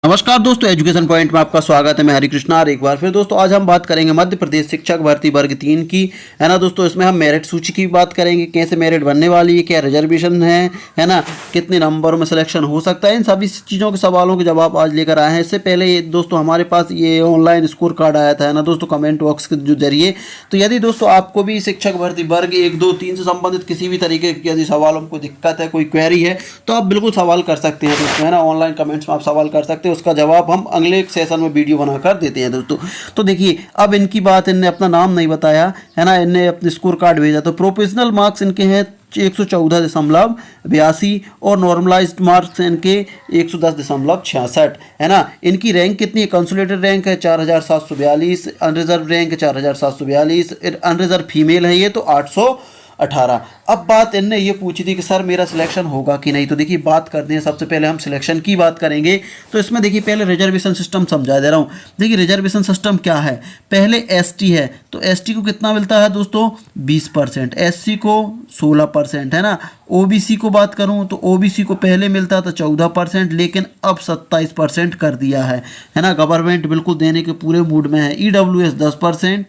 नमस्कार दोस्तों, education point में आपका स्वागत है। मैं हरि कृष्णा और एक बार फिर दोस्तों आज हम बात करेंगे मध्य प्रदेश शिक्षक भर्ती वर्ग 3 की, है ना दोस्तों। इसमें हम मेरिट सूची की बात करेंगे, कैसे मेरिट बनने वाली है, क्या रिजर्वेशन है ना, कितने नंबरों में सिलेक्शन हो सकता है। इन सभी चीज़ों के सवालों के जवाब आज लेकर आए हैं। इससे पहले दोस्तों हमारे पास ये ऑनलाइन स्कोर कार्ड आया था, है ना दोस्तों, कमेंट बॉक्स के जो जरिए। तो यदि दोस्तों आपको भी शिक्षक भर्ती वर्ग 1, 2, 3 से संबंधित किसी भी तरीके की यदि सवालों में कोई दिक्कत है, कोई क्वेरी है, तो आप बिल्कुल सवाल कर सकते हैं दोस्तों, है ना। ऑनलाइन कमेंट्स में आप सवाल कर सकते हैं, उसका जवाब हम अगले एक सेशन में वीडियो बनाकर देते हैं दोस्तों। तो देखिए, अब इनकी बात, इनने अपना नाम नहीं बताया, है ना, इनने अपने स्कोर कार्ड भेजा। तो प्रोफेशनल मार्क्स इनके हैं 114.82 और नॉर्मलाइज्ड मार्क्स इनके 110.66, है ना। इनकी रैंक कितनी है? कंसोलिडेटेड रैंक है 4742, अनरिजर्व रैंक है 4742, अनरिजर्व फीमेल है ये तो 818। अब बात इनने ये पूछी थी कि सर मेरा सिलेक्शन होगा कि नहीं। तो देखिए, बात करते हैं। सबसे पहले हम सिलेक्शन की बात करेंगे। तो इसमें देखिए, पहले रिजर्वेशन सिस्टम समझा दे रहा हूँ। देखिए, रिजर्वेशन सिस्टम क्या है। पहले एसटी है, तो एसटी को कितना मिलता है दोस्तों? 20%, एससी को 16%, है ना। ओबीसी को बात करूँ तो ओबीसी को पहले मिलता था 14%, लेकिन अब 27% कर दिया है ना। गवर्नमेंट बिल्कुल देने के पूरे मूड में है। ईडब्ल्यूएस 10%,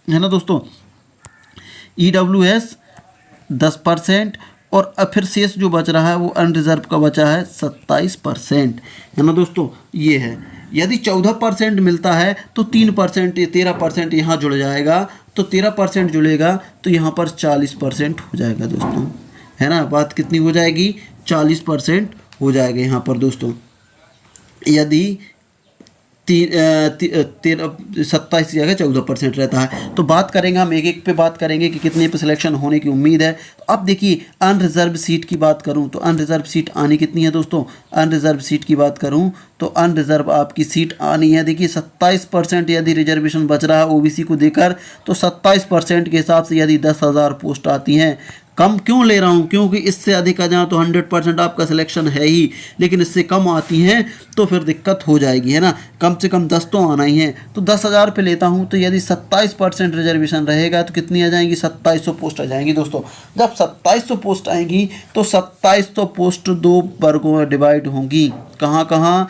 है ना दोस्तों, ईडब्ल्यूएस 10%, और अब फिर शेष जो बच रहा है वो अनरिजर्व का बचा है 27%, है ना दोस्तों। ये है, यदि 14% मिलता है तो 3% 13% यहाँ जुड़ जाएगा, तो 13% जुड़ेगा तो यहाँ पर 40% हो जाएगा दोस्तों, है ना। बात कितनी हो जाएगी? 40% हो जाएगा यहाँ पर दोस्तों, यदि 27 की जगह 14% रहता है। तो बात करेंगे हम एक एक पे, बात करेंगे कि कितने पे सिलेक्शन होने की उम्मीद है। तो अब देखिए, अनरिजर्व सीट की बात करूं तो अनरिजर्व सीट आनी कितनी है दोस्तों? अनरिजर्व सीट की बात करूं तो अनरिजर्व आपकी सीट आनी है, देखिए 27%। यदि रिजर्वेशन बच रहा है ओबीसी को देकर, तो 27% के हिसाब से यदि 10,000 पोस्ट आती हैं। कम क्यों ले रहा हूँ? क्योंकि इससे अधिक आ जाए तो 100% आपका सिलेक्शन है ही, लेकिन इससे कम आती हैं तो फिर दिक्कत हो जाएगी, है ना। कम से कम 10 तो आना ही है। तो 10,000 पे लेता हूँ, तो यदि 27% रिजर्वेशन रहेगा तो कितनी आ जाएंगी? 2700 पोस्ट आ जाएंगी दोस्तों। जब 2700 पोस्ट आएंगी तो 2700 पोस्ट 2 वर्गों में डिवाइड होंगी। कहाँ कहाँ?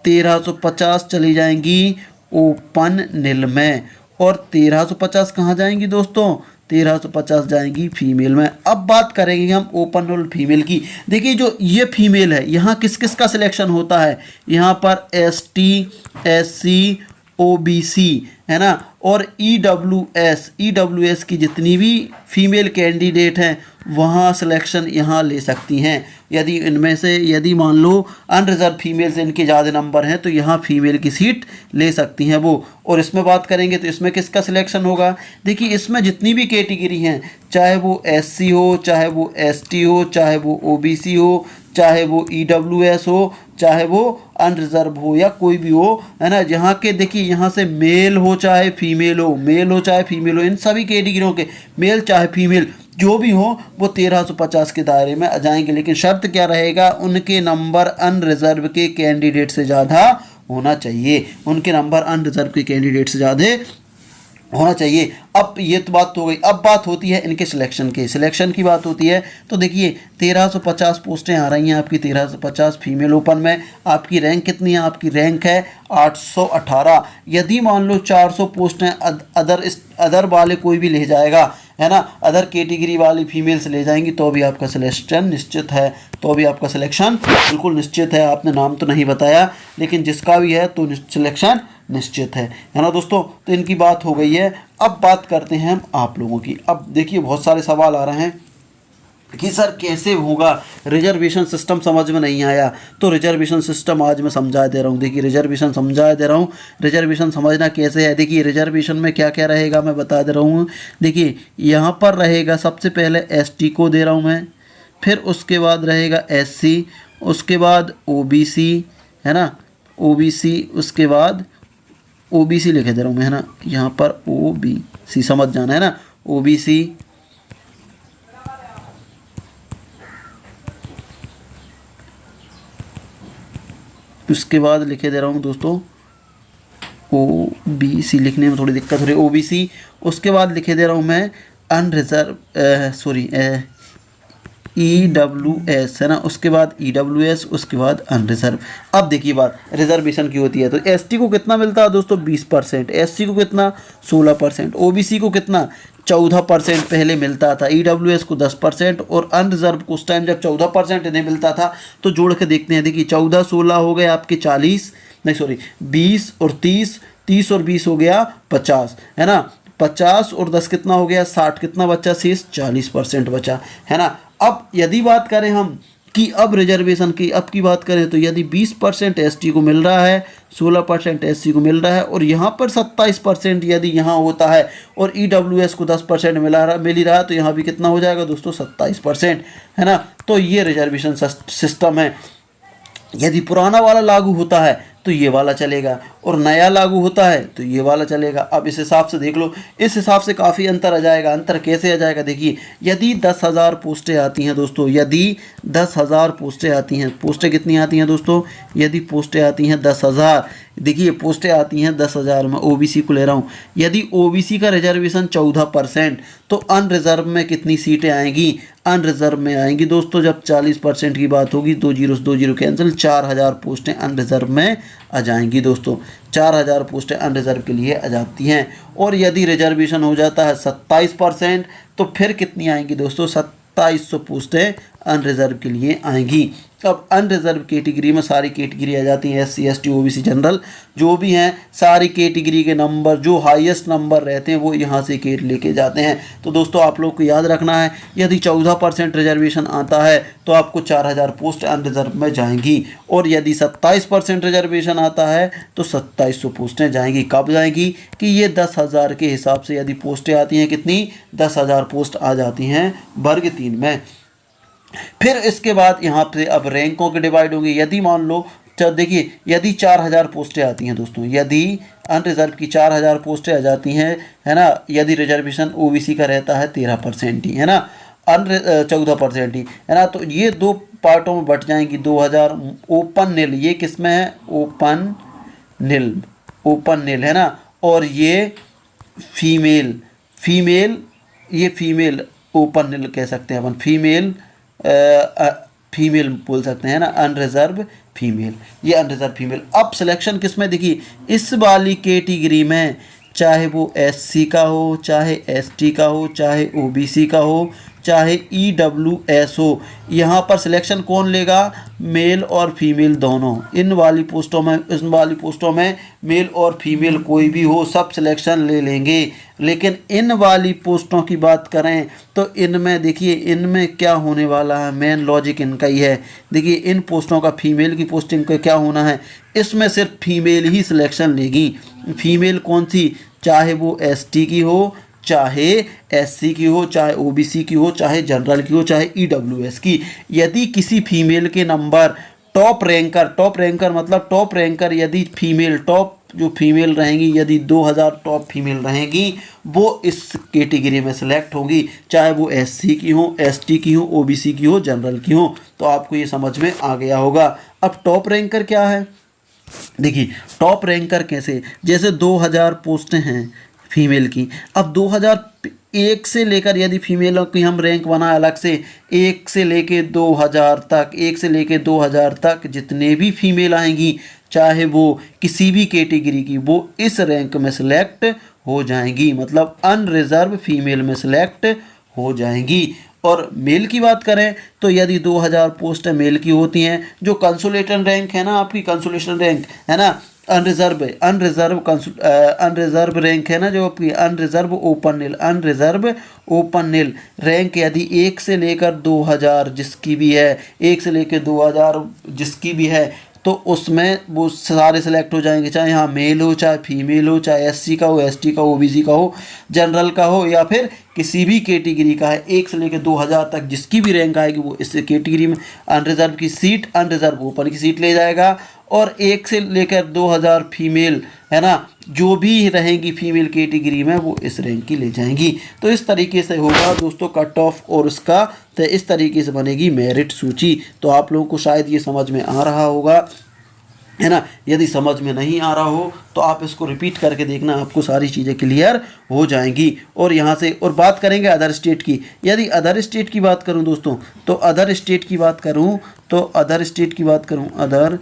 1350 चली जाएंगी ओपन नील में, और 1350 कहाँ जाएंगी दोस्तों? 1350 जाएंगी फीमेल में। अब बात करेंगे हम ओपन रोल फीमेल की। देखिए, जो ये फीमेल है, यहाँ किस किस का सिलेक्शन होता है? यहाँ पर एसटी, एससी, ओबीसी, है ना, और ईडब्ल्यूएस की जितनी भी फीमेल कैंडिडेट हैं वहाँ सिलेक्शन यहाँ ले सकती हैं। यदि इनमें से, यदि मान लो अनरिजर्व फीमेल से इनके ज़्यादा नंबर हैं, तो यहाँ फीमेल की सीट ले सकती हैं वो। और इसमें बात करेंगे तो इसमें किसका सिलेक्शन होगा? देखिए, इसमें जितनी भी कैटेगरी हैं, चाहे वो एससी हो, चाहे वो एसटी हो, चाहे वो ओबीसी हो, चाहे वो ईडब्ल्यूएस हो, चाहे वो अनरिजर्व हो, या कोई भी हो, है ना। यहाँ के देखिए, यहाँ से मेल हो चाहे फीमेल हो, मेल हो चाहे फीमेल हो, इन सभी कैटेगरियों के मेल चाहे फीमेल जो भी हो वो 1350 के दायरे में आ जाएंगे। लेकिन शर्त क्या रहेगा? उनके नंबर अनरिजर्व के कैंडिडेट से ज़्यादा होना चाहिए। उनके नंबर अनरिजर्व के कैंडिडेट से ज़्यादा होना चाहिए। अब ये तो बात हो गई। अब बात होती है इनके सिलेक्शन की बात होती है। तो देखिए, 1350 पोस्टें आ रही हैं आपकी, 1350 फीमेल ओपन में। आपकी रैंक कितनी है? आपकी रैंक है 818। यदि मान लो 400 पोस्टें अदर वाले कोई भी ले जाएगा, है ना, अदर कैटेगरी वाली फीमेल्स ले जाएंगी, तो भी आपका सिलेक्शन निश्चित है, तो भी आपका सिलेक्शन बिल्कुल निश्चित है। आपने नाम तो नहीं बताया, लेकिन जिसका भी है तो सिलेक्शन निश्चित है ना दोस्तों। तो इनकी बात हो गई है। अब बात करते हैं हम आप लोगों की। अब देखिए, बहुत सारे सवाल आ रहे हैं कि सर कैसे होगा, रिजर्वेशन सिस्टम समझ में नहीं आया। तो रिजर्वेशन सिस्टम आज मैं समझा दे रहा हूँ। देखिए, रिजर्वेशन समझा दे रहा हूँ। रिजर्वेशन समझना कैसे है? देखिए, रिजर्वेशन में क्या क्या रहेगा मैं बता दे रहा हूँ। देखिए, यहाँ पर रहेगा, सबसे पहले एसटी को दे रहा हूँ मैं, फिर उसके बाद रहेगा एससी, उसके बाद ओबीसी, है ना, ओबीसी, उसके बाद ओबीसी लिखे दे रहा हूँ मैं, है ना, यहाँ पर ओबीसी समझ जाना, है ना, ओबीसी, उसके बाद लिखे दे रहा हूँ दोस्तों ओबीसी, लिखने में थोड़ी दिक्कत हो रही है, ओबीसी। उसके बाद लिखे दे रहा हूँ मैं अनरिजर्व, EWS है ना, उसके बाद EWS, उसके बाद अनरिजर्व। अब देखिए बात रिजर्वेशन की होती है तो ST को कितना मिलता है दोस्तों 20%, SC को कितना 16%, OBC को कितना 14% पहले मिलता था, EWS को 10% और अनरिजर्व को उस टाइम जब 14% इन्हें मिलता था। तो जोड़ के देखते हैं, देखिए 14 16 हो गए आपके 40, नहीं सॉरी 20 और 30, 30 और 20 हो गया 50 है ना, 50 और 10 कितना हो गया 60, कितना बचा शेष 40% बचा है ना। अब यदि बात करें हम कि अब रिजर्वेशन की अब की बात करें तो यदि 20% ST को मिल रहा है, 16% SC को मिल रहा है और यहाँ पर 27% यदि यहाँ होता है और EWS को 10% मिल ही रहा है तो यहाँ भी कितना हो जाएगा दोस्तों 27% है ना। तो ये रिजर्वेशन सिस्टम है। यदि पुराना वाला लागू होता है तो ये वाला चलेगा और नया लागू होता है तो ये वाला चलेगा। अब इस हिसाब से देख लो, इस हिसाब से काफ़ी अंतर आ जाएगा। अंतर कैसे आ जाएगा, देखिए यदि 10,000 पोस्टें आती हैं दोस्तों, यदि 10,000 पोस्टें आती हैं, पोस्टें कितनी आती हैं दोस्तों, यदि पोस्टें आती हैं 10,000, देखिए पोस्टें आती हैं 10,000 में, OBC को ले रहा हूँ। यदि OBC का रिजर्वेशन 14% तो अनरिजर्व में कितनी सीटें आएंगी, अनरिजर्व में आएंगी दोस्तों जब 40% की बात होगी, 2 जीरो कैंसिल, 4,000 पोस्टें अनरिजर्व में आ जाएंगी दोस्तों, 4,000 पोस्टें अनरिजर्व के लिए आ जाती हैं। और यदि रिजर्वेशन हो जाता है 27% तो फिर कितनी आएंगी दोस्तों, 2700 पोस्टें अनरिजर्व के लिए आएंगी। अब अनरिजर्व कैटेगरी में सारी कैटेगरी आ जाती हैं, SC ST OBC जनरल जो भी हैं, सारी कैटेगरी के नंबर जो हाईएस्ट नंबर रहते हैं वो यहाँ से केट लेके जाते हैं। तो दोस्तों आप लोग को याद रखना है, यदि 14% रिजर्वेशन आता है तो आपको 4,000 पोस्ट अनरिजर्व में जाएंगी और यदि 27% रिजर्वेशन आता है तो 2700 पोस्टें जाएंगी। कब जाएंगी कि ये 10,000 के हिसाब से यदि पोस्टें आती हैं, कितनी 10,000 पोस्ट आ जाती हैं वर्ग 3 में। फिर इसके बाद यहाँ पे अब रैंकों के डिवाइड होंगे। यदि मान लो देखिए यदि 4,000 पोस्टें आती हैं दोस्तों, यदि अनरिजर्व की 4,000 पोस्टें आ जाती हैं है ना, यदि रिजर्वेशन OBC का रहता है 13% ही है ना, 14% ही है ना, तो ये दो पार्टों में बट जाएंगी। 2,000 ओपन नील, ये किस में है ओपन नील है ना, और ये फीमेल ये फीमेल ओपन नील कह सकते हैं अपन, फीमेल बोल सकते हैं ना, अनरिजर्व फीमेल, ये अनरिजर्व फीमेल। अब सिलेक्शन किस में, देखिए इस वाली कैटेगरी में चाहे वो SC का हो, चाहे ST का हो, चाहे OBC का हो, चाहे EWS हो, यहाँ पर सिलेक्शन कौन लेगा, मेल और फीमेल दोनों। इन वाली पोस्टों में मेल और फीमेल कोई भी हो सब सिलेक्शन ले लेंगे। लेकिन इन वाली पोस्टों की बात करें तो इनमें देखिए इनमें क्या होने वाला है, मेन लॉजिक इनका ही है। देखिए इन पोस्टों का फीमेल की पोस्टिंग का क्या होना है, इसमें सिर्फ फीमेल ही सिलेक्शन लेगी। फीमेल कौन सी, चाहे वो ST की हो, चाहे SC की हो, चाहे OBC की हो, चाहे जनरल की हो, चाहे EWS की। यदि किसी फीमेल के नंबर टॉप रैंकर मतलब टॉप रैंकर यदि फीमेल टॉप जो फीमेल रहेंगी, यदि 2,000 टॉप फीमेल रहेंगी वो इस कैटेगरी में सिलेक्ट होगी, चाहे वो SC की हो, ST की हो, OBC की हो, जनरल की हो। तो आपको ये समझ में आ गया होगा। अब टॉप रैंकर क्या है, देखिए टॉप रैंकर कैसे, जैसे 2,000 पोस्टें हैं फीमेल की, अब 2001 से लेकर यदि फीमेलों की हम रैंक बनाए अलग से 1 से लेके 2,000 तक जितने भी फीमेल आएंगी चाहे वो किसी भी कैटेगरी की, वो इस रैंक में सिलेक्ट हो जाएंगी, मतलब अनरिजर्व फीमेल में सिलेक्ट हो जाएंगी। और मेल की बात करें तो यदि 2,000 पोस्ट मेल की होती हैं, जो कंसोलेशन रैंक है ना, आपकी कंसोलेशन रैंक है ना, अनरिजर्व रैंक है ना, जो आपकी अनरिजर्व ओपन नील रैंक यदि 1 से लेकर 2,000 जिसकी भी है, 1 से लेकर 2,000 जिसकी भी है, तो उसमें वो सारे सिलेक्ट हो जाएंगे, चाहे यहाँ मेल हो, चाहे फीमेल हो, चाहे SC का हो, ST का हो, OBC का हो, जनरल का हो, या फिर किसी भी कैटेगरी का है। 1 से लेकर 2,000 तक जिसकी भी रैंक आएगी वो इस कैटेगरी में अनरिजर्व की सीट, अनरिजर्व ओपन की सीट ले जाएगा। और 1 से लेकर 2,000 फीमेल है ना, जो भी रहेंगी फीमेल कैटेगरी में वो इस रैंक की ले जाएंगी। तो इस तरीके से होगा दोस्तों कट ऑफ और उसका, तो इस तरीके से बनेगी मेरिट सूची। तो आप लोगों को शायद ये समझ में आ रहा होगा। है ना। यदि समझ में नहीं आ रहा हो तो आप इसको रिपीट करके देखना, आपको सारी चीज़ें क्लियर हो जाएंगी। और यहाँ से और बात करेंगे अदर स्टेट की। यदि अदर स्टेट की बात करूँ दोस्तों, तो अदर स्टेट की बात करूँ तो अदर स्टेट की बात करूँ अदर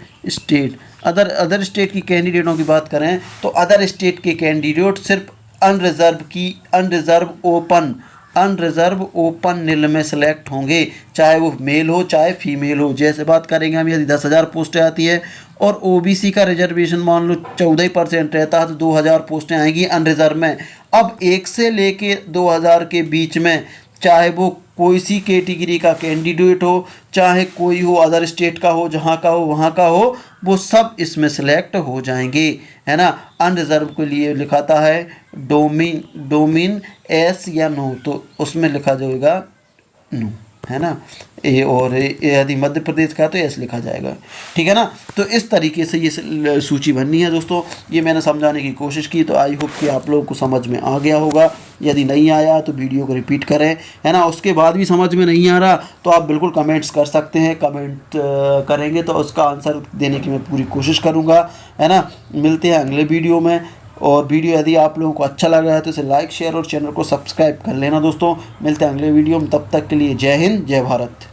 स्टेट की कैंडिडेटों की बात करें तो अदर स्टेट के कैंडिडेट सिर्फ अनरिजर्व ओपन नील में सेलेक्ट होंगे, चाहे वो मेल हो चाहे फीमेल हो। जैसे बात करेंगे हम, यदि 10,000 पोस्टें आती है और ओबीसी का रिजर्वेशन मान लो 14% रहता है तो 2,000 पोस्टें आएंगी अनरिजर्व में। अब 1 से लेके 2,000 के बीच में, चाहे वो कोई सी कैटेगरी का कैंडिडेट हो, चाहे कोई हो अदर स्टेट का हो, जहाँ का हो वहाँ का हो, वो सब इसमें सेलेक्ट हो जाएंगे, है ना। अनरिजर्व के लिए लिखाता है डोमिन एस या नो, तो उसमें लिखा जाएगा नो, है ना। और यदि मध्य प्रदेश का तो एस लिखा जाएगा, ठीक है ना। तो इस तरीके से ये सूची बननी है दोस्तों। ये मैंने समझाने की कोशिश की, तो आई होप कि आप लोगों को समझ में आ गया होगा। यदि नहीं आया तो वीडियो को रिपीट करें, है ना। उसके बाद भी समझ में नहीं आ रहा तो आप बिल्कुल कमेंट्स कर सकते हैं, कमेंट करेंगे तो उसका आंसर देने की मैं पूरी कोशिश करूँगा, है ना। मिलते हैं अगले वीडियो में। और वीडियो यदि आप लोगों को अच्छा लगा है तो इसे लाइक शेयर और चैनल को सब्सक्राइब कर लेना दोस्तों। मिलते हैं अगले वीडियो में, तब तक के लिए जय हिंद जय भारत।